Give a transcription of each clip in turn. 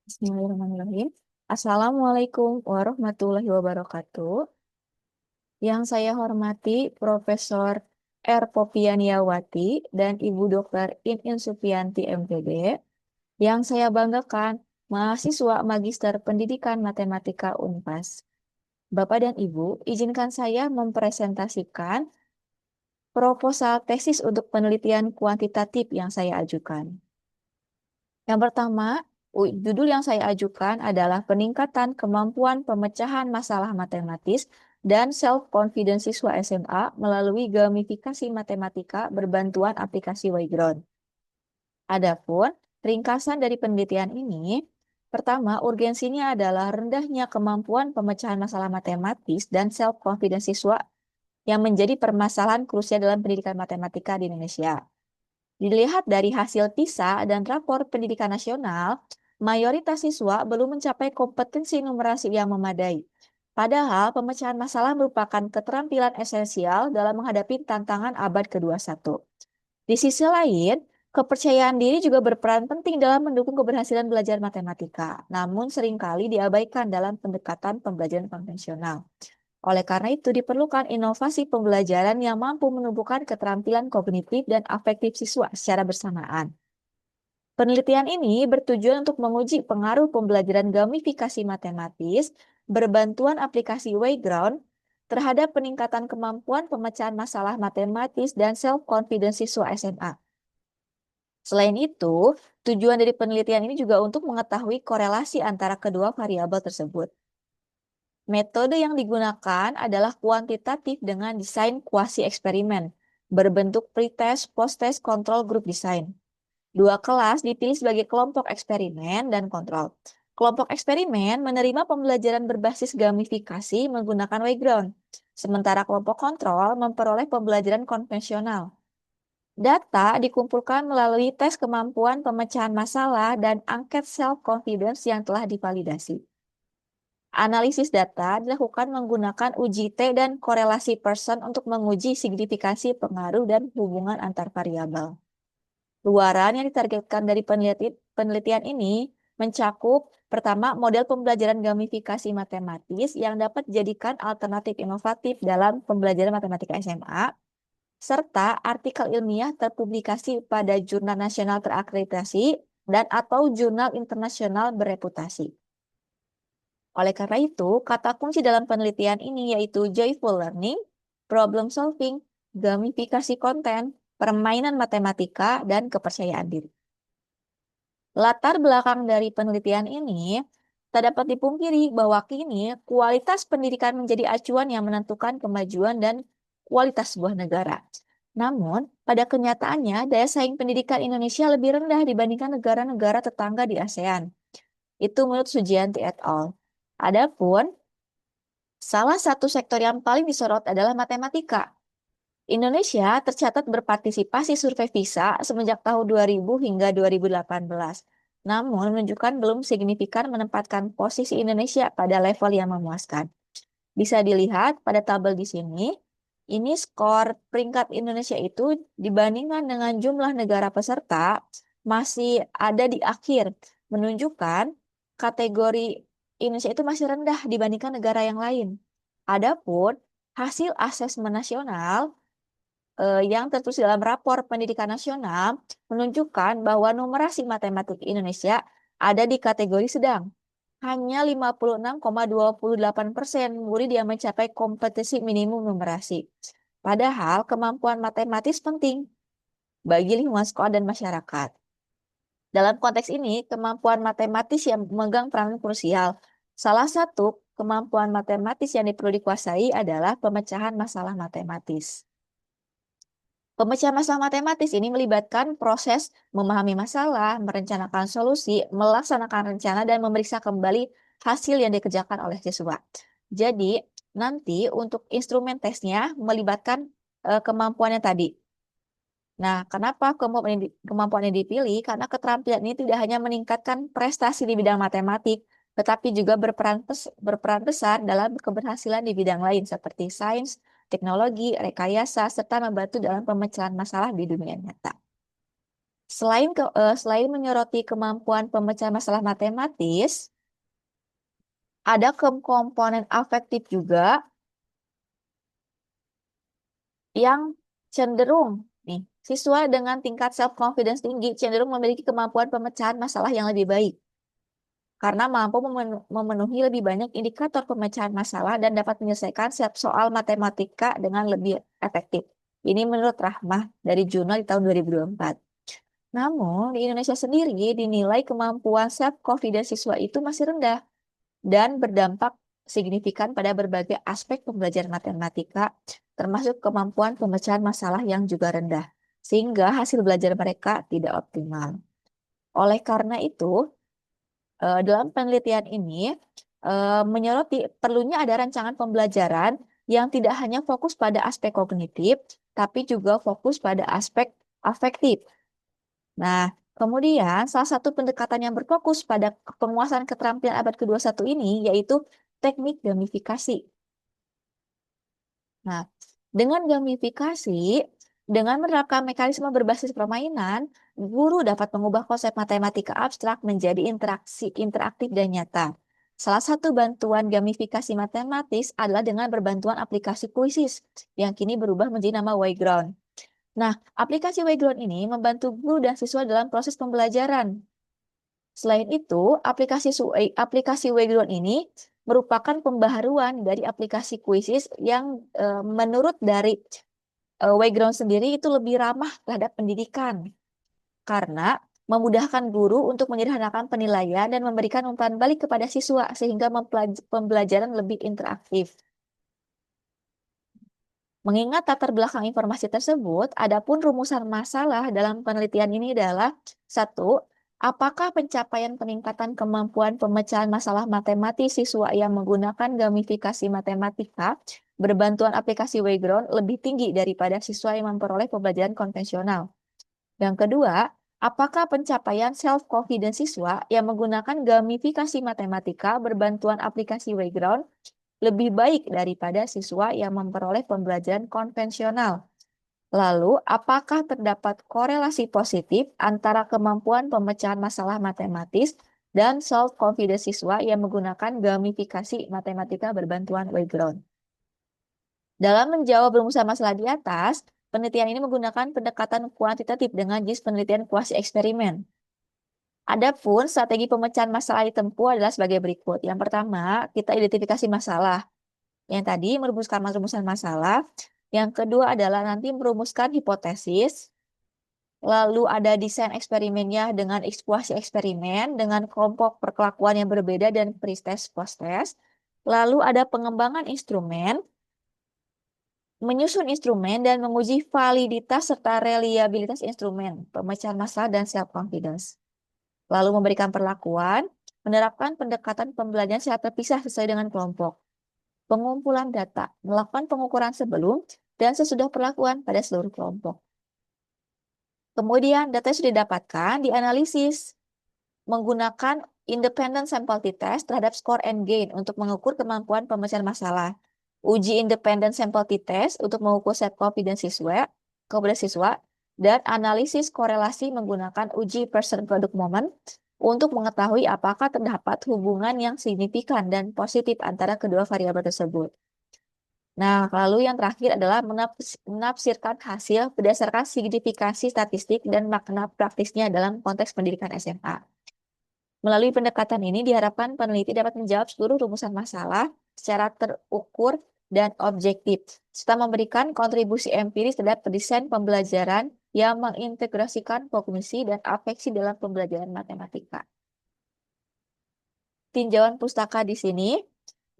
Bismillahirrahmanirrahim. Assalamualaikum warahmatullahi wabarakatuh. Yang saya hormati Profesor R. Popianiawati dan Ibu Dr. In Supianti MPD. Yang saya banggakan, mahasiswa Magister Pendidikan Matematika Unpas. Bapak dan Ibu, izinkan saya mempresentasikan proposal tesis untuk penelitian kuantitatif yang saya ajukan. Yang pertama, judul yang saya ajukan adalah peningkatan kemampuan pemecahan masalah matematis dan self-confidence siswa SMA melalui gamifikasi matematika berbantuan aplikasi Wayground. Adapun ringkasan dari penelitian ini, pertama, urgensinya adalah rendahnya kemampuan pemecahan masalah matematis dan self-confidence siswa yang menjadi permasalahan krusial dalam pendidikan matematika di Indonesia. Dilihat dari hasil PISA dan rapor pendidikan nasional, mayoritas siswa belum mencapai kompetensi numerasi yang memadai. Padahal pemecahan masalah merupakan keterampilan esensial dalam menghadapi tantangan abad ke-21. Di sisi lain, kepercayaan diri juga berperan penting dalam mendukung keberhasilan belajar matematika, namun seringkali diabaikan dalam pendekatan pembelajaran konvensional. Oleh karena itu, diperlukan inovasi pembelajaran yang mampu menumbuhkan keterampilan kognitif dan afektif siswa secara bersamaan. Penelitian ini bertujuan untuk menguji pengaruh pembelajaran gamifikasi matematis berbantuan aplikasi Wayground terhadap peningkatan kemampuan pemecahan masalah matematis dan self-confidence siswa SMA. Selain itu, tujuan dari penelitian ini juga untuk mengetahui korelasi antara kedua variabel tersebut. Metode yang digunakan adalah kuantitatif dengan desain kuasi eksperimen, berbentuk pretest, post-test, control group design. Dua kelas dipilih sebagai kelompok eksperimen dan kontrol. Kelompok eksperimen menerima pembelajaran berbasis gamifikasi menggunakan Wayground, sementara kelompok kontrol memperoleh pembelajaran konvensional. Data dikumpulkan melalui tes kemampuan pemecahan masalah dan angket self-confidence yang telah divalidasi. Analisis data dilakukan menggunakan uji T dan korelasi Pearson untuk menguji signifikansi pengaruh dan hubungan antar variabel. Luaran yang ditargetkan dari penelitian ini mencakup pertama model pembelajaran gamifikasi matematis yang dapat dijadikan alternatif inovatif dalam pembelajaran matematika SMA, serta artikel ilmiah terpublikasi pada jurnal nasional terakreditasi dan atau jurnal internasional bereputasi. Oleh karena itu, kata kunci dalam penelitian ini yaitu joyful learning, problem solving, gamifikasi konten, permainan matematika, dan kepercayaan diri. Latar belakang dari penelitian ini tak dapat dipungkiri bahwa kini kualitas pendidikan menjadi acuan yang menentukan kemajuan dan kualitas sebuah negara. Namun, pada kenyataannya, daya saing pendidikan Indonesia lebih rendah dibandingkan negara-negara tetangga di ASEAN. Itu menurut Sujianti et al. Adapun, salah satu sektor yang paling disorot adalah matematika. Indonesia tercatat berpartisipasi survei PISA semenjak tahun 2000 hingga 2018. Namun, menunjukkan belum signifikan menempatkan posisi Indonesia pada level yang memuaskan. Bisa dilihat pada tabel di sini, ini skor peringkat Indonesia itu dibandingkan dengan jumlah negara peserta masih ada di akhir, menunjukkan kategori Indonesia itu masih rendah dibandingkan negara yang lain. Adapun hasil asesmen nasional yang tertulis dalam rapor pendidikan nasional menunjukkan bahwa numerasi matematik Indonesia ada di kategori sedang. Hanya 56,28% murid yang mencapai kompetensi minimum numerasi. Padahal kemampuan matematis penting bagi lingkungan sekolah dan masyarakat. Dalam konteks ini, kemampuan matematis yang memegang peran krusial. Salah satu kemampuan matematis yang perlu dikuasai adalah pemecahan masalah matematis. Pemecahan masalah matematis ini melibatkan proses memahami masalah, merencanakan solusi, melaksanakan rencana, dan memeriksa kembali hasil yang dikerjakan oleh siswa. Jadi, nanti untuk instrumen tesnya melibatkan kemampuan yang tadi. Nah, kenapa kemampuan ini dipilih? Karena keterampilan ini tidak hanya meningkatkan prestasi di bidang matematik, tetapi juga berperan besar dalam keberhasilan di bidang lain seperti sains, teknologi, rekayasa, serta membantu dalam pemecahan masalah di dunia nyata. Selain menyoroti kemampuan pemecahan masalah matematis, ada komponen afektif juga yang cenderung nih, siswa dengan tingkat self confidence tinggi cenderung memiliki kemampuan pemecahan masalah yang lebih baik karena mampu memenuhi lebih banyak indikator pemecahan masalah dan dapat menyelesaikan setiap soal matematika dengan lebih efektif. Ini menurut Rahmah dari jurnal di tahun 2024. Namun, di Indonesia sendiri dinilai kemampuan self confidence siswa itu masih rendah dan berdampak signifikan pada berbagai aspek pembelajaran matematika, termasuk kemampuan pemecahan masalah yang juga rendah, sehingga hasil belajar mereka tidak optimal. Oleh karena itu, dalam penelitian ini menyoroti perlunya ada rancangan pembelajaran yang tidak hanya fokus pada aspek kognitif, tapi juga fokus pada aspek afektif. Nah, kemudian salah satu pendekatan yang berfokus pada penguasaan keterampilan abad ke-21 ini yaitu teknik gamifikasi. Nah, dengan gamifikasi, dengan menerapkan mekanisme berbasis permainan, guru dapat mengubah konsep matematika abstrak menjadi interaksi interaktif dan nyata. Salah satu bantuan gamifikasi matematis adalah dengan berbantuan aplikasi kuisis yang kini berubah menjadi nama Wayground. Nah, aplikasi Wayground ini membantu guru dan siswa dalam proses pembelajaran. Selain itu, aplikasi Wayground ini merupakan pembaharuan dari aplikasi Quizzes yang menurut dari Wayground sendiri itu lebih ramah terhadap pendidikan karena memudahkan guru untuk menyederhanakan penilaian dan memberikan umpan balik kepada siswa sehingga pembelajaran lebih interaktif. Mengingat latar belakang informasi tersebut, adapun rumusan masalah dalam penelitian ini adalah satu, apakah pencapaian peningkatan kemampuan pemecahan masalah matematis siswa yang menggunakan gamifikasi matematika berbantuan aplikasi Wayground lebih tinggi daripada siswa yang memperoleh pembelajaran konvensional? Yang kedua, apakah pencapaian self-confidence siswa yang menggunakan gamifikasi matematika berbantuan aplikasi Wayground lebih baik daripada siswa yang memperoleh pembelajaran konvensional? Lalu, apakah terdapat korelasi positif antara kemampuan pemecahan masalah matematis dan self-confidence siswa yang menggunakan gamifikasi matematika berbantuan Wayground? Dalam menjawab rumusan masalah di atas, penelitian ini menggunakan pendekatan kuantitatif dengan jenis penelitian kuasi eksperimen. Adapun strategi pemecahan masalah ditempuh adalah sebagai berikut. Yang pertama, kita identifikasi masalah. Yang tadi merumuskan rumusan masalah. Yang kedua adalah nanti merumuskan hipotesis. Lalu ada desain eksperimennya dengan eksplorasi eksperimen dengan kelompok perkelakuan yang berbeda dan pre-test post-test. Lalu ada pengembangan instrumen, menyusun instrumen dan menguji validitas serta reliabilitas instrumen, pemecahan masalah dan self-confidence. Lalu memberikan perlakuan, menerapkan pendekatan pembelajaran secara terpisah sesuai dengan kelompok. Pengumpulan data, melakukan pengukuran sebelum dan sesudah perlakuan pada seluruh kelompok. Kemudian data yang sudah didapatkan dianalisis menggunakan independent sample t-test terhadap score and gain untuk mengukur kemampuan pemecahan masalah. Uji independent sample t-test untuk mengukur self-confidence siswa, dan analisis korelasi menggunakan uji person product moment untuk mengetahui apakah terdapat hubungan yang signifikan dan positif antara kedua variabel tersebut. Nah, lalu yang terakhir adalah menafsirkan hasil berdasarkan signifikansi statistik dan makna praktisnya dalam konteks pendidikan SMA. Melalui pendekatan ini diharapkan peneliti dapat menjawab seluruh rumusan masalah secara terukur dan objektif, serta memberikan kontribusi empiris terhadap desain pembelajaran yang mengintegrasikan kognisi dan afeksi dalam pembelajaran matematika. Tinjauan pustaka di sini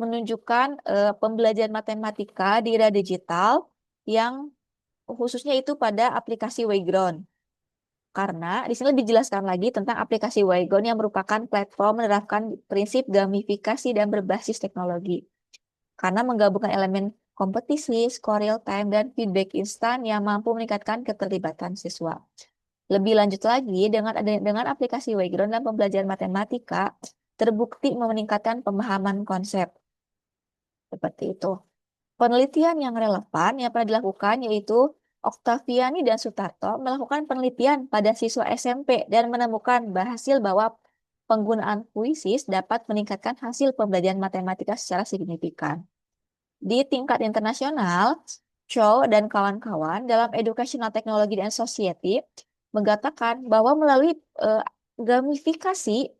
menunjukkan pembelajaran matematika di era digital yang khususnya itu pada aplikasi Wayground. Karena di sini lebih dijelaskan lagi tentang aplikasi Wayground yang merupakan platform menerapkan prinsip gamifikasi dan berbasis teknologi. Karena menggabungkan elemen kompetisi, score real time, dan feedback instan yang mampu meningkatkan keterlibatan siswa. Lebih lanjut lagi, dengan aplikasi Wayground dan pembelajaran matematika, terbukti meningkatkan pemahaman konsep. Seperti itu. Penelitian yang relevan yang pernah dilakukan yaitu Oktaviani dan Sutarto melakukan penelitian pada siswa SMP dan menemukan hasil bahwa penggunaan puisis dapat meningkatkan hasil pembelajaran matematika secara signifikan. Di tingkat internasional, Chow dan kawan-kawan dalam Educational Technology and Society mengatakan bahwa melalui gamifikasi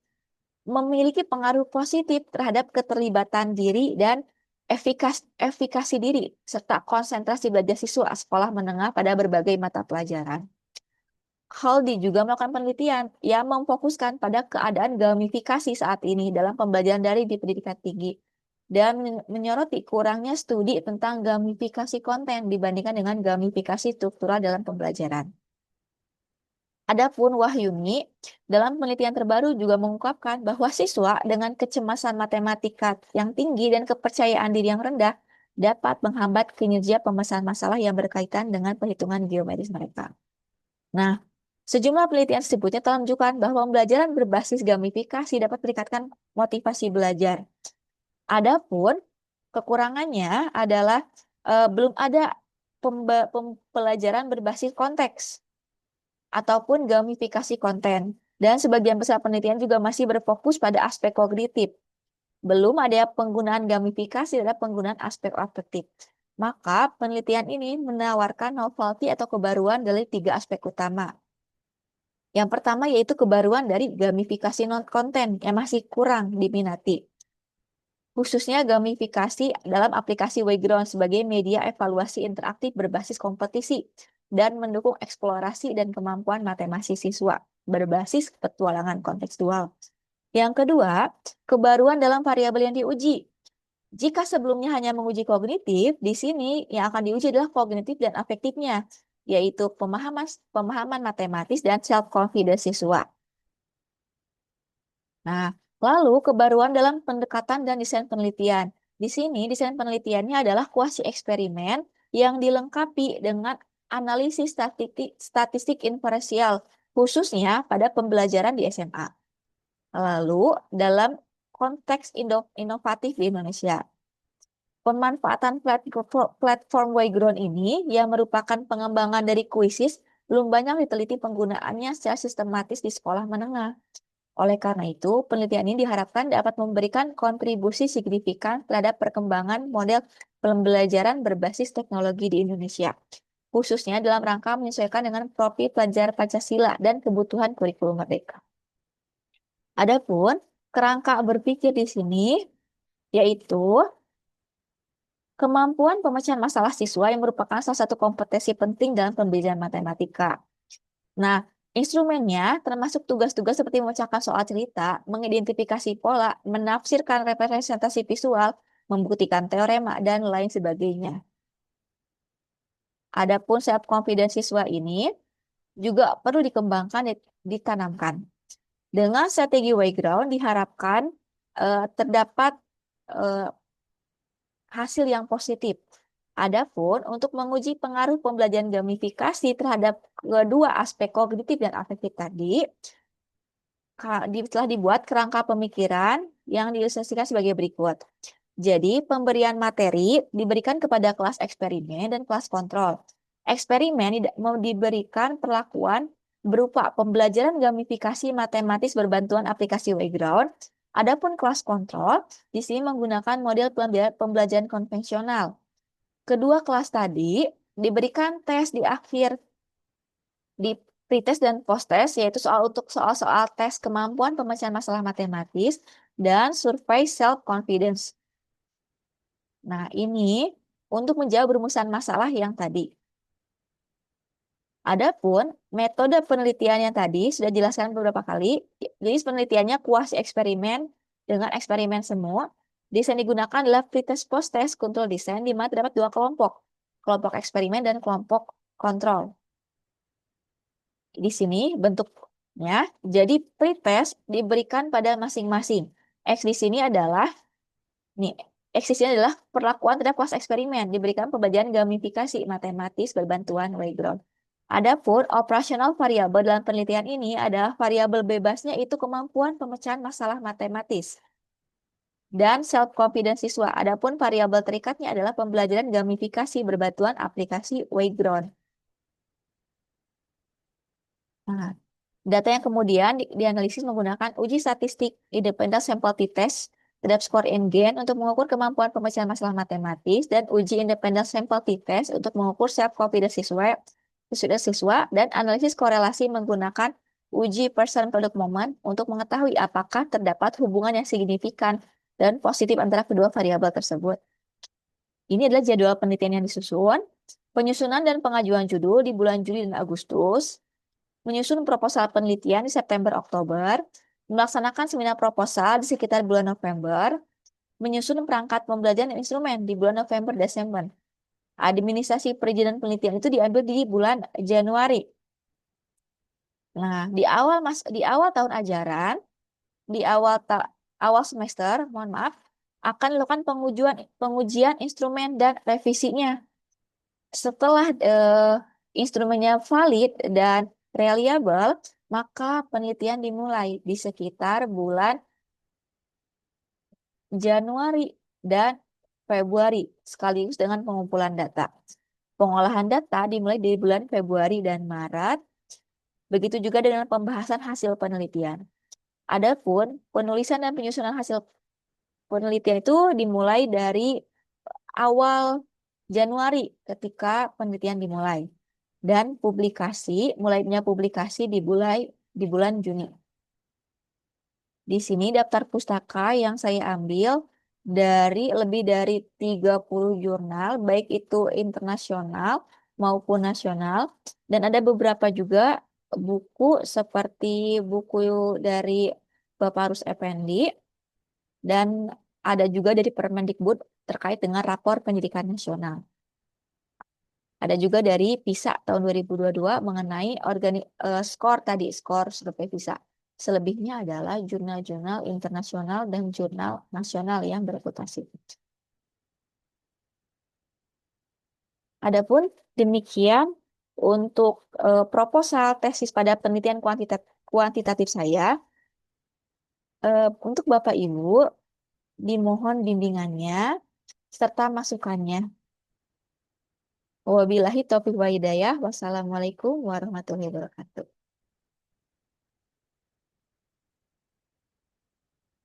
memiliki pengaruh positif terhadap keterlibatan diri dan efikasi diri serta konsentrasi belajar siswa sekolah menengah pada berbagai mata pelajaran. Haldi juga melakukan penelitian yang memfokuskan pada keadaan gamifikasi saat ini dalam pembelajaran daring di pendidikan tinggi dan menyoroti kurangnya studi tentang gamifikasi konten dibandingkan dengan gamifikasi struktural dalam pembelajaran. Adapun Wahyuni dalam penelitian terbaru juga mengungkapkan bahwa siswa dengan kecemasan matematika yang tinggi dan kepercayaan diri yang rendah dapat menghambat kinerja pemecahan masalah yang berkaitan dengan perhitungan geometris mereka. Nah, sejumlah penelitian sebutnya telah menunjukkan bahwa pembelajaran berbasis gamifikasi dapat meningkatkan motivasi belajar. Adapun kekurangannya adalah belum ada pembelajaran berbasis konteks ataupun gamifikasi konten. Dan sebagian besar penelitian juga masih berfokus pada aspek kognitif. Belum ada penggunaan gamifikasi adalah penggunaan aspek afektif. Maka penelitian ini menawarkan novelty atau kebaruan dari 3 aspek utama. Yang pertama yaitu kebaruan dari gamifikasi non-konten yang masih kurang diminati. Khususnya gamifikasi dalam aplikasi Wayground sebagai media evaluasi interaktif berbasis kompetisi dan mendukung eksplorasi dan kemampuan matematis siswa berbasis petualangan kontekstual. Yang kedua, kebaruan dalam variabel yang diuji. Jika sebelumnya hanya menguji kognitif, di sini yang akan diuji adalah kognitif dan afektifnya, yaitu pemahaman matematis dan self-confidence siswa. Nah, lalu kebaruan dalam pendekatan dan desain penelitian. Di sini desain penelitiannya adalah kuasi eksperimen yang dilengkapi dengan analisis statistik inferensial, khususnya pada pembelajaran di SMA. Lalu, dalam konteks inovatif di Indonesia. Pemanfaatan platform Wayground ini yang merupakan pengembangan dari Quizzes belum banyak diteliti penggunaannya secara sistematis di sekolah menengah. Oleh karena itu, penelitian ini diharapkan dapat memberikan kontribusi signifikan terhadap perkembangan model pembelajaran berbasis teknologi di Indonesia, khususnya dalam rangka menyesuaikan dengan profil pelajar Pancasila dan kebutuhan kurikulum merdeka. Adapun kerangka berpikir di sini yaitu kemampuan pemecahan masalah siswa yang merupakan salah satu kompetensi penting dalam pembelajaran matematika. Nah, instrumennya termasuk tugas-tugas seperti memecahkan soal cerita, mengidentifikasi pola, menafsirkan representasi visual, membuktikan teorema, dan lain sebagainya. Adapun self-confidence siswa ini juga perlu dikembangkan dan ditanamkan. Dengan strategi Wayground diharapkan terdapat hasil yang positif. Adapun untuk menguji pengaruh pembelajaran gamifikasi terhadap kedua aspek kognitif dan afektif tadi, telah dibuat kerangka pemikiran yang diilustrasikan sebagai berikut. Jadi, pemberian materi diberikan kepada kelas eksperimen dan kelas kontrol. Eksperimen mau diberikan perlakuan berupa pembelajaran gamifikasi matematis berbantuan aplikasi Wayground. Adapun kelas kontrol di sini menggunakan model pembelajaran konvensional. Kedua kelas tadi diberikan tes di akhir di pretest dan post-test, yaitu untuk soal-soal tes kemampuan pemecahan masalah matematis dan survei self-confidence. Nah, ini untuk menjawab rumusan masalah yang tadi. Adapun metode penelitian yang tadi sudah dijelaskan beberapa kali. Jadi penelitiannya kuasi eksperimen dengan eksperimen semua. Desain digunakan adalah pretest post-test control design di mana terdapat 2 kelompok. Kelompok eksperimen dan kelompok kontrol. Di sini bentuknya, jadi pretest diberikan pada masing-masing. X di sini adalah, nih, X di sini adalah perlakuan terhadap kelas eksperimen, diberikan pembelajaran gamifikasi matematis berbantuan Wayground. Adapun operasional variabel dalam penelitian ini adalah variabel bebasnya itu kemampuan pemecahan masalah matematis dan self-confidence siswa. Adapun variabel terikatnya adalah pembelajaran gamifikasi berbantuan aplikasi Wayground. Nah, data yang kemudian dianalisis menggunakan uji statistik independent sample t-test terhadap skor n-gain untuk mengukur kemampuan pemecahan masalah matematis dan uji independent sample t-test untuk mengukur self-confidence siswa dan analisis korelasi menggunakan uji person product moment untuk mengetahui apakah terdapat hubungan yang signifikan dan positif antara kedua variabel tersebut. Ini adalah jadwal penelitian yang disusun, penyusunan dan pengajuan judul di bulan Juli dan Agustus, menyusun proposal penelitian di September-Oktober, melaksanakan seminar proposal di sekitar bulan November, menyusun perangkat pembelajaran dan instrumen di bulan November-Desember. Administrasi perizinan penelitian itu diambil di bulan Januari. Nah, di awal tahun ajaran, di awal semester, mohon maaf, akan dilakukan pengujian instrumen dan revisinya. Setelah instrumennya valid dan reliable, maka penelitian dimulai di sekitar bulan Januari dan Februari, sekaligus dengan pengumpulan data. Pengolahan data dimulai di bulan Februari dan Maret, begitu juga dengan pembahasan hasil penelitian. Adapun penulisan dan penyusunan hasil penelitian itu dimulai dari awal Januari ketika penelitian dimulai dan mulainya publikasi di bulan Juni. Di sini daftar pustaka yang saya ambil dari lebih dari 30 jurnal, baik itu internasional maupun nasional. Dan ada beberapa juga buku seperti buku dari Bapak Rus Effendi dan ada juga dari Permendikbud terkait dengan rapor pendidikan nasional. Ada juga dari PISA tahun 2022 mengenai skor survei PISA. Selebihnya adalah jurnal-jurnal internasional dan jurnal nasional yang bereputasi. Adapun demikian untuk proposal tesis pada penelitian kuantitatif saya, untuk Bapak Ibu dimohon bimbingannya serta masukannya. Wabillahi taufiq wa hidayah. Wassalamualaikum warahmatullahi wabarakatuh.